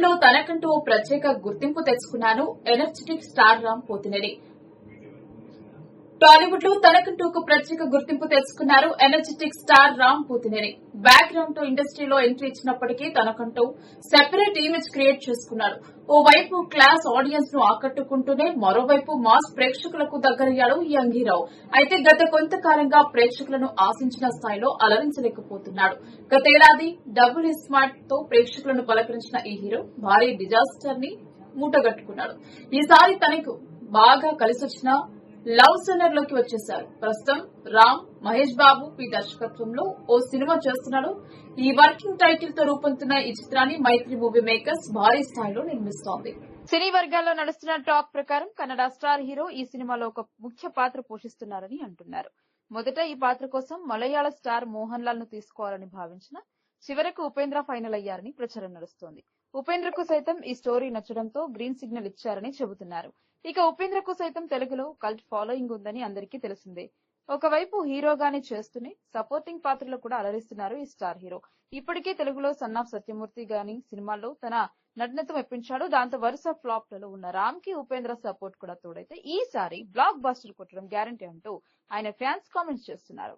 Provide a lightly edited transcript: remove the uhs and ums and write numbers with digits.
లో తనకంటూ ఓ ప్రత్యేక గుర్తింపు తెచ్చుకున్నాను energetic star Ram Pothineni. Tollywood లో తనకంటూ ఒక ప్రత్యేక గుర్తింపు తెచ్చుకున్నారు energetic star Ram Pothineni. Background తో ఇండస్ట్రీలో ఎంట్రీ ఇచ్చినప్పటికీ తనకంటూ సెపరేట్ ఇమేజ్ క్రియేట్ చేసుకున్నాడు. ఓవైపు క్లాస్ ఆడియన్స్ ను ఆకట్టుకుంటూనే మరోవైపు మాస్ ప్రేక్షకులకు దగ్గరయ్యాడు ఈ యంగ్ హీరో. అయితే గత కొంతకాలంగా ప్రేక్షకులను ఆశించిన స్థాయిలో అలరించలేకపోతున్నాడు. గతేడాది డబుల్ స్మార్ట్ తో ప్రేక్షకులను పలకరించిన ఈ హీరో భారీ డిజాస్టర్ ని మూటగట్టుకున్నాడు. ఈసారి తనకు బాగా కలిసొచ్చిన లవ్ సెన్నర్ లోకి వచ్చేశారు. ప్రస్తుతం రామ్ మహేష్ బాబు దర్శకత్వంలో ఓ సినిమా చేస్తున్నాడు. ఈ వర్కింగ్ టైటిల్ తో రూపొందుతున్న ఈ చిత్రాన్ని మైత్రి మూవీ మేకర్స్ భారీ స్థాయిలో నిర్మిస్తోంది. సినీ వర్గాల్లో నడుస్తున్న టాక్ ప్రకారం కన్నడ స్టార్ హీరో ఈ సినిమాలో ఒక ముఖ్య పాత్ర పోషిస్తున్నారని అంటున్నారు. మొదట ఈ పాత్ర కోసం మలయాళ స్టార్ మోహన్ లాల్ ను తీసుకోవాలని భావించిన చివరకు ఉపేంద్ర ఫైనల్ అయ్యారని ప్రచారం నడుస్తోంది. ఉపేంద్రకు సైతం ఈ స్టోరీ నచ్చడంతో గ్రీన్ సిగ్నల్ ఇచ్చారని చెబుతున్నారు. ఇక ఉపేంద్రకు సైతం తెలుగులో కల్ట్ ఫాలోయింగ్ ఉందని అందరికీ తెలిసిందే. ఒకవైపు హీరోగానే చేస్తూనే సపోర్టింగ్ పాత్రలో కూడా అలరిస్తున్నారు ఈ స్టార్ హీరో. ఇప్పటికే తెలుగులో సన్ ఆఫ్ సత్యమూర్తి గాని సినిమాల్లో తన నటనతో మెప్పించాడు. దాంతో వరుస ఫ్లాప్లలో ఉన్న రామ్ కి ఉపేంద్ర సపోర్ట్ కూడా తోడైతే ఈసారి బ్లాక్ బస్టర్ కొట్టడం గ్యారంటీ అంటూ ఆయన ఫ్యాన్స్ కామెంట్స్ చేస్తున్నారు.